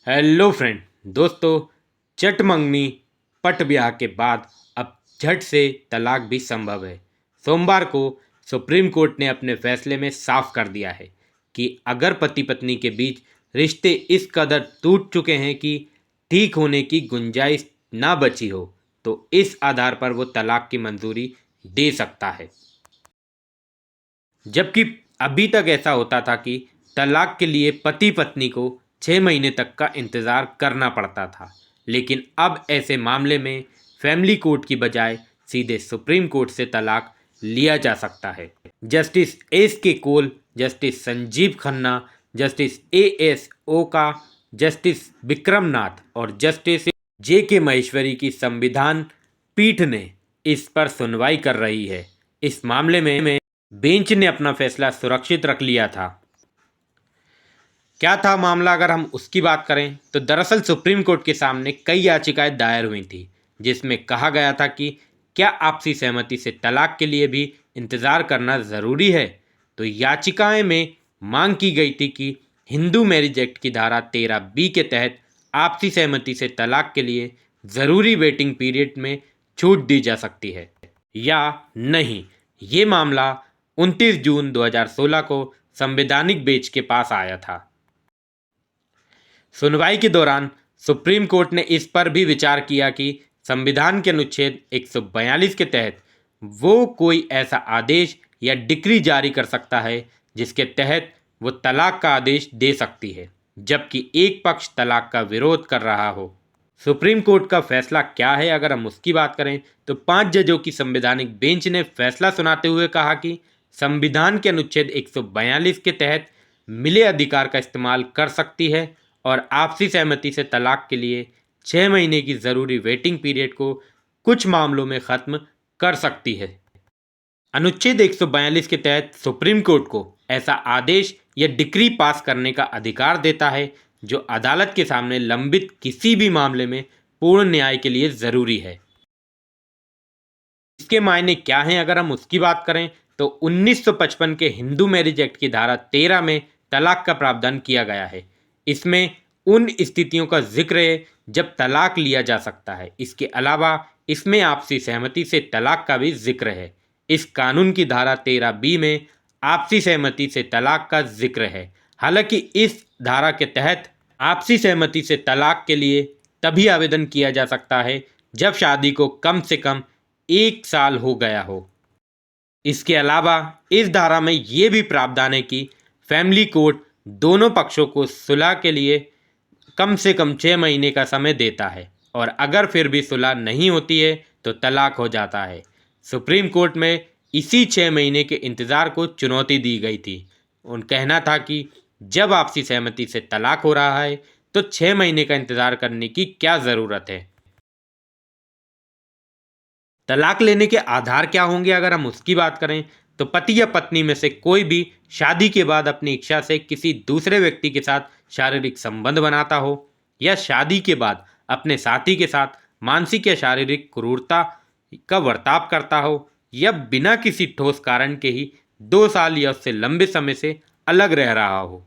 Hello friend दोस्तों। चट मंगनी पट ब्याह के बाद अब झट से तलाक भी संभव है। सोमवार को सुप्रीम कोर्ट ने अपने फैसले में साफ कर दिया है कि अगर पति पत्नी के बीच रिश्ते इस कदर टूट चुके हैं कि ठीक होने की गुंजाइश ना बची हो तो इस आधार पर वो तलाक की मंजूरी दे सकता है। जबकि अभी तक ऐसा होता था कि तलाक के लिए पति पत्नी को 6 महीने तक का इंतज़ार करना पड़ता था, लेकिन अब ऐसे मामले में फैमिली कोर्ट की बजाय सीधे सुप्रीम कोर्ट से तलाक लिया जा सकता है। Justice S K Kaul, justice Sanjiv Khanna, justice A S Oka, justice Vikram Nath और जस्टिस जे के महेश्वरी की संविधान पीठ ने इस पर सुनवाई कर रही है। इस मामले में बेंच ने अपना फैसला सुरक्षित रख लिया था। क्या था मामला, अगर हम उसकी बात करें तो दरअसल सुप्रीम कोर्ट के सामने कई याचिकाएं दायर हुई थी, जिसमें कहा गया था कि क्या आपसी सहमति से तलाक के लिए भी इंतज़ार करना ज़रूरी है। तो याचिकाएं में मांग की गई थी कि हिंदू मैरिज एक्ट की धारा 13B के तहत आपसी सहमति से तलाक के लिए ज़रूरी वेटिंग पीरियड में छूट दी जा सकती है या नहीं। ये मामला 29 जून 2016 को संवैधानिक बेंच के पास आया था। सुनवाई के दौरान सुप्रीम कोर्ट ने इस पर भी विचार किया कि संविधान के अनुच्छेद 142 के तहत वो कोई ऐसा आदेश या डिक्री जारी कर सकता है जिसके तहत वो तलाक का आदेश दे सकती है, जबकि एक पक्ष तलाक का विरोध कर रहा हो। सुप्रीम कोर्ट का फैसला क्या है, अगर हम उसकी बात करें तो 5 जजों की संवैधानिक बेंच ने फैसला सुनाते हुए कहा कि संविधान के अनुच्छेद 142 के तहत मिले अधिकार का इस्तेमाल कर सकती है और आपसी सहमति से तलाक के लिए 6 महीने की ज़रूरी वेटिंग पीरियड को कुछ मामलों में ख़त्म कर सकती है। अनुच्छेद 142 के तहत सुप्रीम कोर्ट को ऐसा आदेश या डिक्री पास करने का अधिकार देता है जो अदालत के सामने लंबित किसी भी मामले में पूर्ण न्याय के लिए ज़रूरी है। इसके मायने क्या हैं, अगर हम उसकी बात करें तो 1955 के हिंदू मैरिज एक्ट की धारा 13 में तलाक का प्रावधान किया गया है। इसमें उन स्थितियों का जिक्र है जब तलाक लिया जा सकता है। इसके अलावा इसमें आपसी सहमति से तलाक का भी जिक्र है। इस कानून की धारा 13B में आपसी सहमति से तलाक का जिक्र है। हालांकि इस धारा के तहत आपसी सहमति से तलाक के लिए तभी आवेदन किया जा सकता है जब शादी को कम से कम 1 साल हो गया हो। इसके अलावा इस धारा में ये भी प्रावधान है कि फैमिली कोर्ट दोनों पक्षों को सुलह के लिए कम से कम 6 महीने का समय देता है और अगर फिर भी सुलह नहीं होती है तो तलाक हो जाता है। सुप्रीम कोर्ट में इसी 6 महीने के इंतज़ार को चुनौती दी गई थी। उन कहना था कि जब आपसी सहमति से तलाक हो रहा है तो 6 महीने का इंतज़ार करने की क्या ज़रूरत है। तलाक लेने के आधार क्या होंगे, अगर हम उसकी बात करें तो पति या पत्नी में से कोई भी शादी के बाद अपनी इच्छा से किसी दूसरे व्यक्ति के साथ शारीरिक संबंध बनाता हो या शादी के बाद अपने साथी के साथ मानसिक या शारीरिक क्रूरता का बर्ताव करता हो या बिना किसी ठोस कारण के ही 2 साल या उससे लंबे समय से अलग रह रहा हो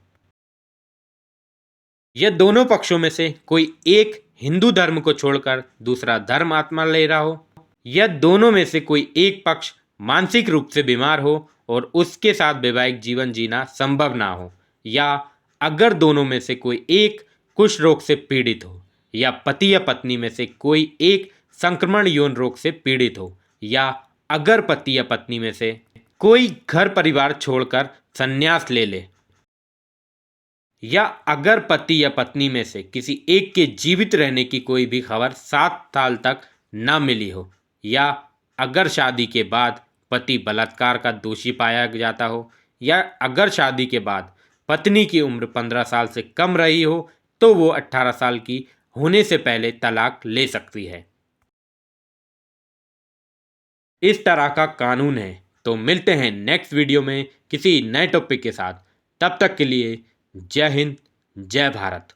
या दोनों पक्षों में से कोई एक हिंदू धर्म को छोड़कर दूसरा धर्म आत्मा ले रहा हो या दोनों में से कोई एक पक्ष मानसिक रूप से बीमार हो और उसके साथ वैवाहिक जीवन जीना संभव ना हो या अगर दोनों में से कोई एक कुष्ठ रोग से पीड़ित हो या पति या पत्नी में से कोई एक संक्रमण यौन रोग से पीड़ित हो या अगर पति या पत्नी में से कोई घर परिवार छोड़कर संन्यास ले ले या अगर पति या पत्नी में से किसी एक के जीवित रहने की कोई भी खबर 7 साल तक न मिली हो या अगर शादी के बाद पति बलात्कार का दोषी पाया जाता हो या अगर शादी के बाद पत्नी की उम्र 15 साल से कम रही हो तो वो 18 साल की होने से पहले तलाक ले सकती है। इस तरह का कानून है। तो मिलते हैं नेक्स्ट वीडियो में किसी नए टॉपिक के साथ। तब तक के लिए जय हिंद, जय भारत।